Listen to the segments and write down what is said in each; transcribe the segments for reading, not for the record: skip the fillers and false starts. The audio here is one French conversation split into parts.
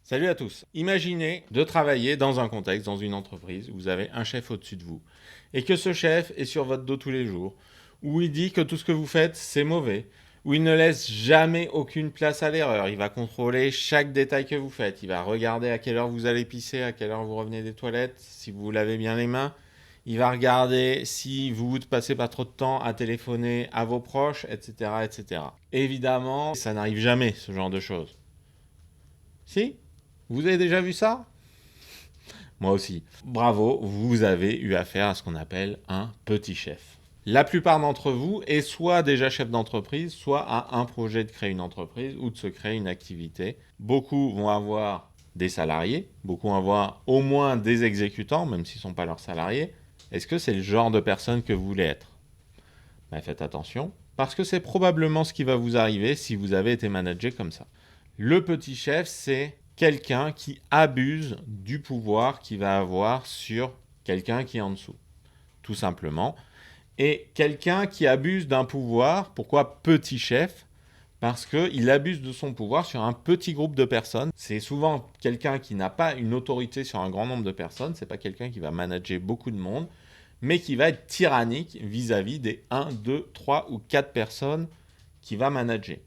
Salut à tous. Imaginez de travailler dans un contexte, dans une entreprise, où vous avez un chef au-dessus de vous, et que ce chef est sur votre dos tous les jours, où il dit que tout ce que vous faites, c'est mauvais, où il ne laisse jamais aucune place à l'erreur. Il va contrôler chaque détail que vous faites. Il va regarder à quelle heure vous allez pisser, à quelle heure vous revenez des toilettes, si vous lavez bien les mains. Il va regarder si vous ne passez pas trop de temps à téléphoner à vos proches, etc., etc. Évidemment, ça n'arrive jamais, ce genre de choses. Si? Vous avez déjà vu ça? Moi aussi. Bravo, vous avez eu affaire à ce qu'on appelle un petit chef. La plupart d'entre vous est soit déjà chef d'entreprise, soit à un projet de créer une entreprise ou de se créer une activité. Beaucoup vont avoir des salariés, beaucoup vont avoir au moins des exécutants, même s'ils ne sont pas leurs salariés. Est-ce que c'est le genre de personne que vous voulez être? Ben, faites attention, parce que c'est probablement ce qui va vous arriver si vous avez été managé comme ça. Le petit chef, c'est quelqu'un qui abuse du pouvoir qu'il va avoir sur quelqu'un qui est en dessous, tout simplement. Et quelqu'un qui abuse d'un pouvoir, pourquoi petit chef? Parce qu'il abuse de son pouvoir sur un petit groupe de personnes. C'est souvent quelqu'un qui n'a pas une autorité sur un grand nombre de personnes. C'est pas quelqu'un qui va manager beaucoup de monde, mais qui va être tyrannique vis-à-vis des 1, 2, 3 ou 4 personnes qu'il va manager.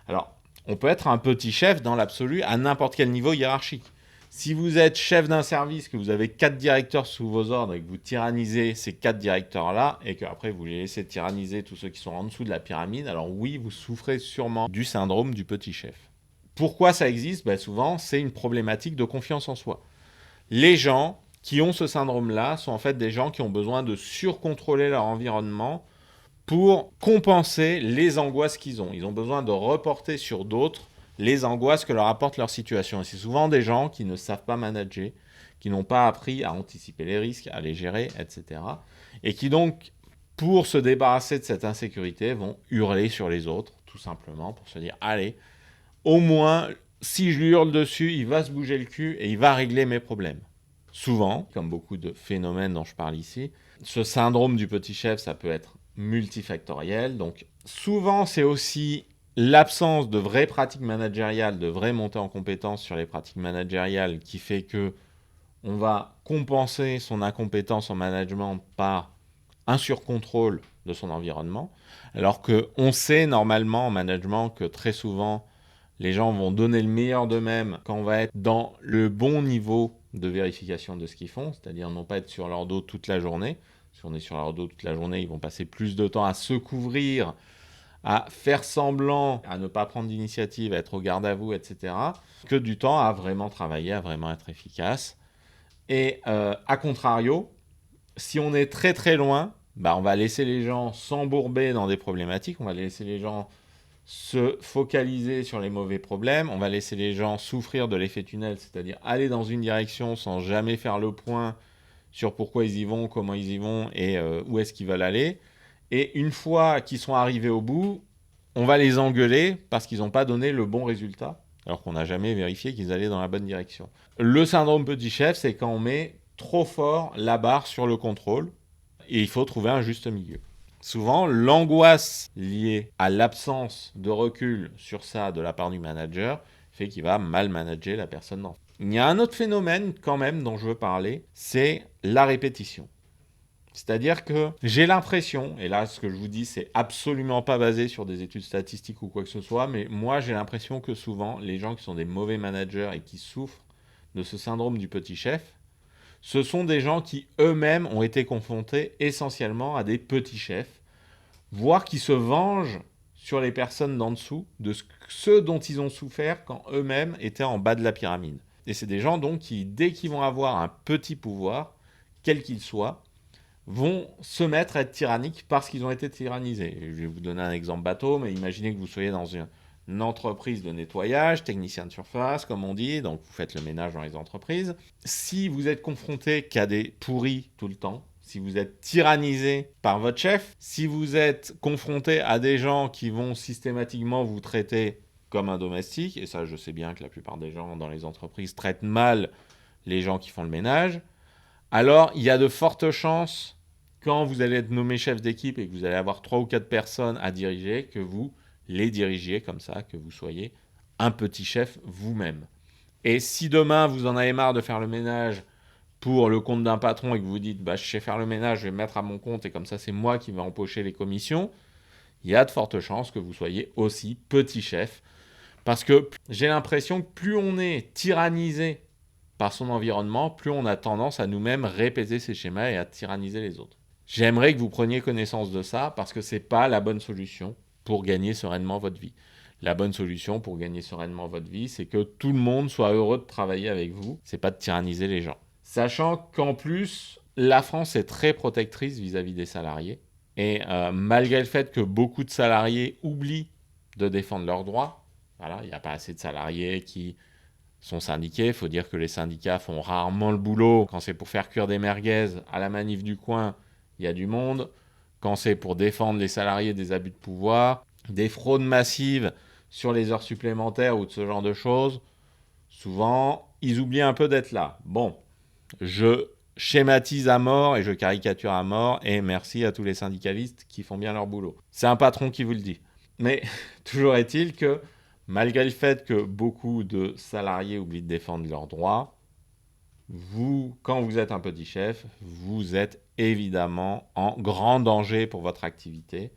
Alors, on peut être un petit chef dans l'absolu à n'importe quel niveau hiérarchique. Si vous êtes chef d'un service, que vous avez 4 directeurs sous vos ordres et que vous tyrannisez ces 4 directeurs-là, et qu'après vous les laissez tyranniser tous ceux qui sont en dessous de la pyramide, alors oui, vous souffrez sûrement du syndrome du petit chef. Pourquoi ça existe? Ben souvent, c'est une problématique de confiance en soi. Les gens qui ont ce syndrome-là sont en fait des gens qui ont besoin de surcontrôler leur environnement pour compenser les angoisses qu'ils ont. Ils ont besoin de reporter sur d'autres les angoisses que leur apporte leur situation. Et c'est souvent des gens qui ne savent pas manager, qui n'ont pas appris à anticiper les risques, à les gérer, etc. Et qui donc, pour se débarrasser de cette insécurité, vont hurler sur les autres, tout simplement, pour se dire, allez, au moins, si je lui hurle dessus, il va se bouger le cul et il va régler mes problèmes. Souvent, comme beaucoup de phénomènes dont je parle ici, ce syndrome du petit chef, ça peut être multifactoriel. Donc, souvent, c'est aussi l'absence de vraies pratiques managériales, de vraies montées en compétences sur les pratiques managériales qui fait que on va compenser son incompétence en management par un surcontrôle de son environnement, alors qu'on sait normalement en management que très souvent, les gens vont donner le meilleur d'eux-mêmes quand on va être dans le bon niveau de vérification de ce qu'ils font, c'est-à-dire non pas être sur leur dos toute la journée. Si on est sur leur dos toute la journée, ils vont passer plus de temps à se couvrir, à faire semblant, à ne pas prendre d'initiative, à être au garde à vous, etc., que du temps à vraiment travailler, à vraiment être efficace. Et à contrario, si on est très très loin, bah, on va laisser les gens s'embourber dans des problématiques, on va laisser les gens se focaliser sur les mauvais problèmes, on va laisser les gens souffrir de l'effet tunnel, c'est-à-dire aller dans une direction sans jamais faire le point sur pourquoi ils y vont, comment ils y vont et où est-ce qu'ils veulent aller. Et une fois qu'ils sont arrivés au bout, on va les engueuler parce qu'ils n'ont pas donné le bon résultat, alors qu'on n'a jamais vérifié qu'ils allaient dans la bonne direction. Le syndrome petit chef, c'est quand on met trop fort la barre sur le contrôle et il faut trouver un juste milieu. Souvent, l'angoisse liée à l'absence de recul sur ça de la part du manager fait qu'il va mal manager la personne. Il y a un autre phénomène quand même dont je veux parler, c'est la répétition. C'est-à-dire que j'ai l'impression, et là ce que je vous dis c'est absolument pas basé sur des études statistiques ou quoi que ce soit, mais moi j'ai l'impression que souvent les gens qui sont des mauvais managers et qui souffrent de ce syndrome du petit chef, ce sont des gens qui eux-mêmes ont été confrontés essentiellement à des petits chefs, voire qui se vengent sur les personnes d'en dessous de ceux dont ils ont souffert quand eux-mêmes étaient en bas de la pyramide. Et c'est des gens donc qui, dès qu'ils vont avoir un petit pouvoir, quel qu'il soit, vont se mettre à être tyranniques parce qu'ils ont été tyrannisés. Je vais vous donner un exemple bateau, mais imaginez que vous soyez dans une entreprise de nettoyage, technicien de surface, comme on dit, donc vous faites le ménage dans les entreprises. Si vous êtes confronté qu'à des pourris tout le temps, si vous êtes tyrannisé par votre chef, si vous êtes confronté à des gens qui vont systématiquement vous traiter comme un domestique, et ça je sais bien que la plupart des gens dans les entreprises traitent mal les gens qui font le ménage, alors il y a de fortes chances, quand vous allez être nommé chef d'équipe et que vous allez avoir 3 ou 4 personnes à diriger, que vous les dirigiez comme ça, que vous soyez un petit chef vous-même. Et si demain, vous en avez marre de faire le ménage pour le compte d'un patron et que vous vous dites, je sais faire le ménage, je vais me mettre à mon compte et comme ça, c'est moi qui vais empocher les commissions, il y a de fortes chances que vous soyez aussi petit chef. Parce que j'ai l'impression que plus on est tyrannisé par son environnement, plus on a tendance à nous-mêmes répéter ces schémas et à tyranniser les autres. J'aimerais que vous preniez connaissance de ça parce que ce n'est pas la bonne solution pour gagner sereinement votre vie. La bonne solution pour gagner sereinement votre vie, c'est que tout le monde soit heureux de travailler avec vous. C'est pas de tyranniser les gens. Sachant qu'en plus, la France est très protectrice vis-à-vis des salariés. Et malgré le fait que beaucoup de salariés oublient de défendre leurs droits, voilà, il n'y a pas assez de salariés qui sont syndiqués. Il faut dire que les syndicats font rarement le boulot. Quand c'est pour faire cuire des merguez à la manif du coin, il y a du monde. Quand c'est pour défendre les salariés des abus de pouvoir, des fraudes massives sur les heures supplémentaires ou de ce genre de choses, souvent, ils oublient un peu d'être là. Bon, je schématise à mort et je caricature à mort et merci à tous les syndicalistes qui font bien leur boulot. C'est un patron qui vous le dit. Mais toujours est-il que malgré le fait que beaucoup de salariés oublient de défendre leurs droits, vous, quand vous êtes un petit chef, vous êtes évidemment en grand danger pour votre activité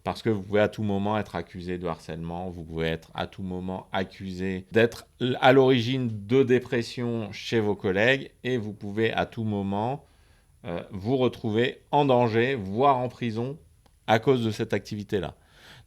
parce que vous pouvez à tout moment être accusé de harcèlement, vous pouvez être à tout moment accusé d'être à l'origine de dépression chez vos collègues et vous pouvez à tout moment vous retrouver en danger, voire en prison à cause de cette activité-là.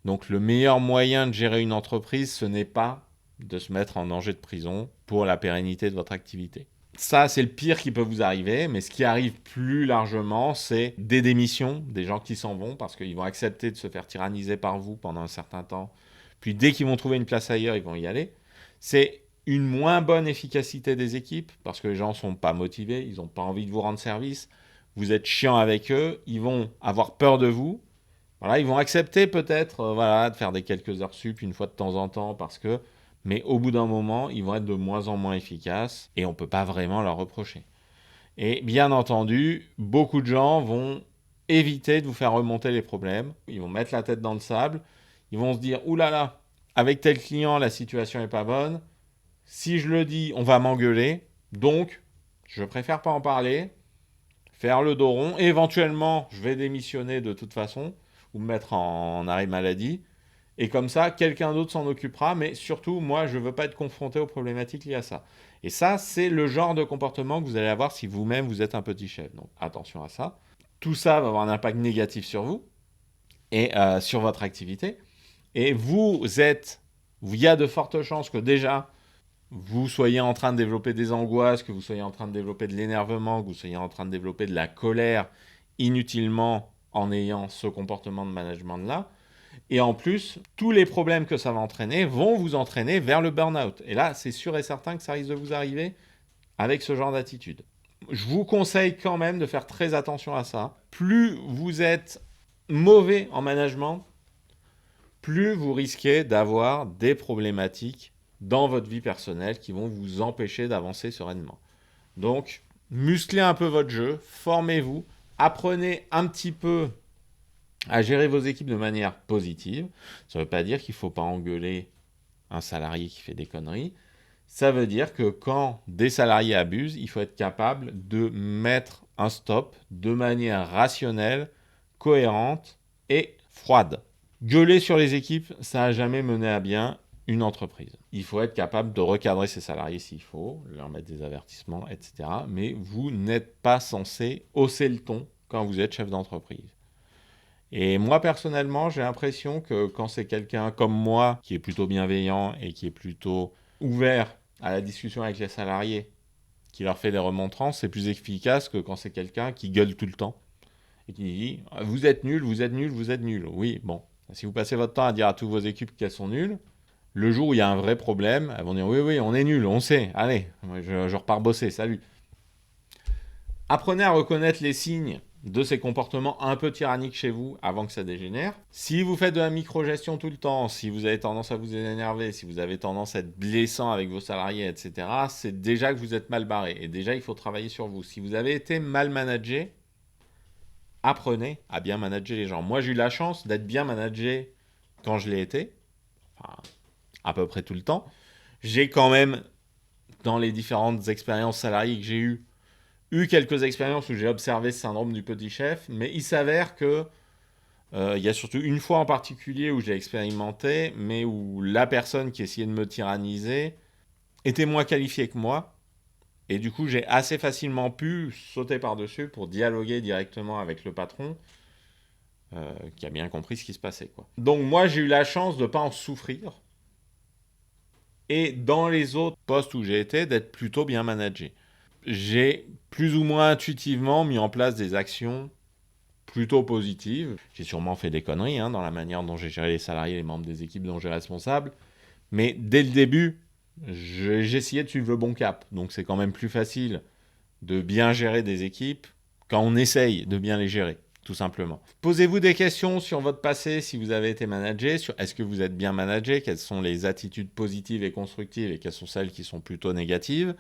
Donc le meilleur moyen de gérer une entreprise, ce n'est pas de se mettre en danger de prison pour la pérennité de votre activité. Ça, c'est le pire qui peut vous arriver, mais ce qui arrive plus largement, c'est des démissions, des gens qui s'en vont parce qu'ils vont accepter de se faire tyranniser par vous pendant un certain temps. Puis dès qu'ils vont trouver une place ailleurs, ils vont y aller. C'est une moins bonne efficacité des équipes parce que les gens ne sont pas motivés, ils n'ont pas envie de vous rendre service. Vous êtes chiant avec eux, ils vont avoir peur de vous. Voilà, ils vont accepter peut-être de faire des quelques heures sup une fois de temps en temps parce que mais au bout d'un moment, ils vont être de moins en moins efficaces et on ne peut pas vraiment leur reprocher. Et bien entendu, beaucoup de gens vont éviter de vous faire remonter les problèmes. Ils vont mettre la tête dans le sable. Ils vont se dire, ouh là là, avec tel client, la situation n'est pas bonne. Si je le dis, on va m'engueuler. Donc, je préfère pas en parler, faire le dos rond. Et éventuellement, je vais démissionner de toute façon ou me mettre en arrêt maladie. Et comme ça, quelqu'un d'autre s'en occupera, mais surtout, moi, je ne veux pas être confronté aux problématiques liées à ça. Et ça, c'est le genre de comportement que vous allez avoir si vous-même, vous êtes un petit chef. Donc, attention à ça. Tout ça va avoir un impact négatif sur vous et sur votre activité. Et il y a de fortes chances que déjà, vous soyez en train de développer des angoisses, que vous soyez en train de développer de l'énervement, que vous soyez en train de développer de la colère inutilement en ayant ce comportement de management-là. Et en plus, tous les problèmes que ça va entraîner vont vous entraîner vers le burn-out. Et là, c'est sûr et certain que ça risque de vous arriver avec ce genre d'attitude. Je vous conseille quand même de faire très attention à ça. Plus vous êtes mauvais en management, plus vous risquez d'avoir des problématiques dans votre vie personnelle qui vont vous empêcher d'avancer sereinement. Donc, musclez un peu votre jeu, formez-vous, apprenez un petit peu à gérer vos équipes de manière positive. Ça ne veut pas dire qu'il ne faut pas engueuler un salarié qui fait des conneries. Ça veut dire que quand des salariés abusent, il faut être capable de mettre un stop de manière rationnelle, cohérente et froide. Gueuler sur les équipes, ça n'a jamais mené à bien une entreprise. Il faut être capable de recadrer ses salariés s'il faut, leur mettre des avertissements, etc. Mais vous n'êtes pas censé hausser le ton quand vous êtes chef d'entreprise. Et moi, personnellement, j'ai l'impression que quand c'est quelqu'un comme moi, qui est plutôt bienveillant et qui est plutôt ouvert à la discussion avec les salariés, qui leur fait des remontrances, c'est plus efficace que quand c'est quelqu'un qui gueule tout le temps et qui dit « Vous êtes nuls, vous êtes nuls, vous êtes nuls ». Oui, bon, si vous passez votre temps à dire à toutes vos équipes qu'elles sont nulles, le jour où il y a un vrai problème, elles vont dire « Oui, oui, on est nuls, on sait, allez, je repars bosser, salut ». Apprenez à reconnaître les signes de ces comportements un peu tyranniques chez vous avant que ça dégénère. Si vous faites de la microgestion tout le temps, si vous avez tendance à vous énerver, si vous avez tendance à être blessant avec vos salariés, etc., c'est déjà que vous êtes mal barré. Et déjà, il faut travailler sur vous. Si vous avez été mal managé, apprenez à bien manager les gens. Moi, j'ai eu la chance d'être bien managé quand je l'ai été, enfin, à peu près tout le temps. J'ai quand même dans les différentes expériences salariées que j'ai eu quelques expériences où j'ai observé ce syndrome du petit chef, mais il s'avère que il y a surtout une fois en particulier où j'ai expérimenté, mais où la personne qui essayait de me tyranniser était moins qualifiée que moi. Et du coup, j'ai assez facilement pu sauter par-dessus pour dialoguer directement avec le patron, qui a bien compris ce qui se passait, quoi. Donc moi, j'ai eu la chance de ne pas en souffrir. Et dans les autres postes où j'ai été, d'être plutôt bien managé. J'ai plus ou moins intuitivement mis en place des actions plutôt positives. J'ai sûrement fait des conneries dans la manière dont j'ai géré les salariés, les membres des équipes dont j'ai responsable. Mais dès le début, j'ai essayé de suivre le bon cap. Donc c'est quand même plus facile de bien gérer des équipes quand on essaye de bien les gérer, tout simplement. Posez-vous des questions sur votre passé si vous avez été managé, sur est-ce que vous êtes bien managé, quelles sont les attitudes positives et constructives et quelles sont celles qui sont plutôt négatives.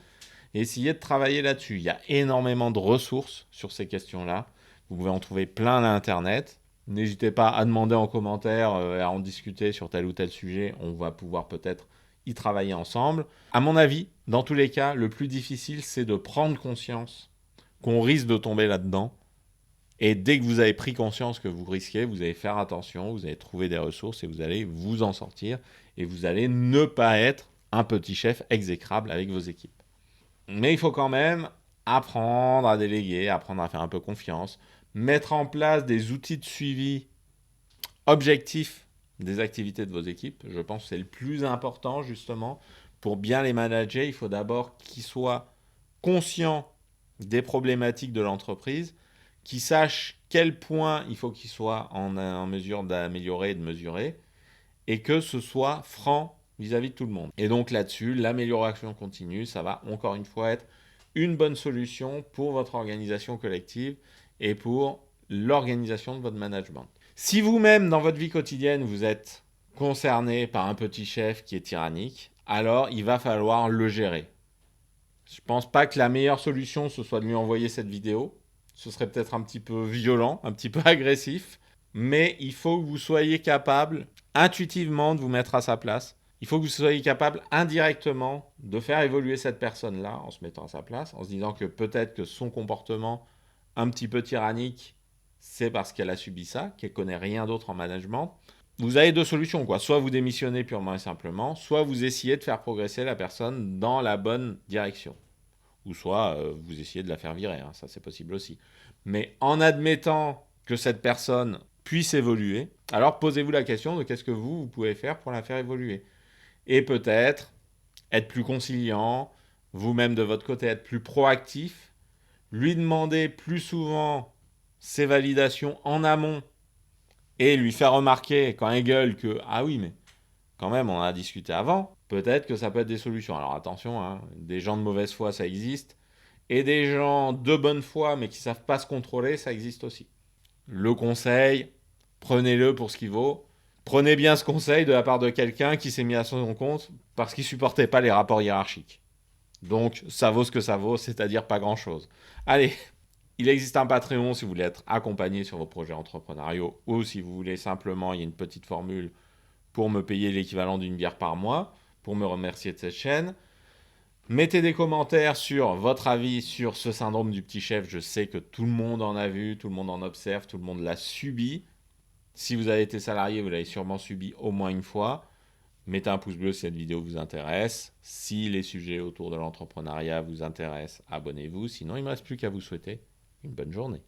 Et essayez de travailler là-dessus. Il y a énormément de ressources sur ces questions-là. Vous pouvez en trouver plein à Internet. N'hésitez pas à demander en commentaire, à en discuter sur tel ou tel sujet. On va pouvoir peut-être y travailler ensemble. À mon avis, dans tous les cas, le plus difficile, c'est de prendre conscience qu'on risque de tomber là-dedans. Et dès que vous avez pris conscience que vous risquez, vous allez faire attention, vous allez trouver des ressources et vous allez vous en sortir. Et vous allez ne pas être un petit chef exécrable avec vos équipes. Mais il faut quand même apprendre à déléguer, apprendre à faire un peu confiance, mettre en place des outils de suivi objectifs des activités de vos équipes. Je pense que c'est le plus important justement. Pour bien les manager, il faut d'abord qu'ils soient conscients des problématiques de l'entreprise, qu'ils sachent quel point il faut qu'ils soient en mesure d'améliorer et de mesurer, et que ce soit franc vis-à-vis de tout le monde. Et donc là-dessus, l'amélioration continue, ça va encore une fois être une bonne solution pour votre organisation collective et pour l'organisation de votre management. Si vous-même, dans votre vie quotidienne, vous êtes concerné par un petit chef qui est tyrannique, alors il va falloir le gérer. Je ne pense pas que la meilleure solution, ce soit de lui envoyer cette vidéo. Ce serait peut-être un petit peu violent, un petit peu agressif, mais il faut que vous soyez capable intuitivement de vous mettre à sa place. Il faut que vous soyez capable indirectement de faire évoluer cette personne-là en se mettant à sa place, en se disant que peut-être que son comportement un petit peu tyrannique, c'est parce qu'elle a subi ça, qu'elle connaît rien d'autre en management. Vous avez deux solutions, quoi. Soit vous démissionnez purement et simplement, soit vous essayez de faire progresser la personne dans la bonne direction. Ou soit vous essayez de la faire virer, ça c'est possible aussi. Mais en admettant que cette personne puisse évoluer, alors posez-vous la question de qu'est-ce que vous pouvez faire pour la faire évoluer. Et peut-être être plus conciliant, vous-même de votre côté être plus proactif, lui demander plus souvent ses validations en amont et lui faire remarquer quand elle gueule que ah oui mais quand même on en a discuté avant, peut-être que ça peut être des solutions. Alors attention, des gens de mauvaise foi ça existe, et des gens de bonne foi mais qui ne savent pas se contrôler ça existe aussi. Le conseil, prenez-le pour ce qu'il vaut. Prenez bien ce conseil de la part de quelqu'un qui s'est mis à son compte parce qu'il supportait pas les rapports hiérarchiques. Donc ça vaut ce que ça vaut, c'est-à-dire pas grand-chose. Allez, il existe un Patreon si vous voulez être accompagné sur vos projets entrepreneuriaux ou si vous voulez simplement, il y a une petite formule pour me payer l'équivalent d'une bière par mois, pour me remercier de cette chaîne. Mettez des commentaires sur votre avis sur ce syndrome du petit chef. Je sais que tout le monde en a vu, tout le monde en observe, tout le monde l'a subi. Si vous avez été salarié, vous l'avez sûrement subi au moins une fois. Mettez un pouce bleu si cette vidéo vous intéresse. Si les sujets autour de l'entrepreneuriat vous intéressent, abonnez-vous. Sinon, il ne me reste plus qu'à vous souhaiter une bonne journée.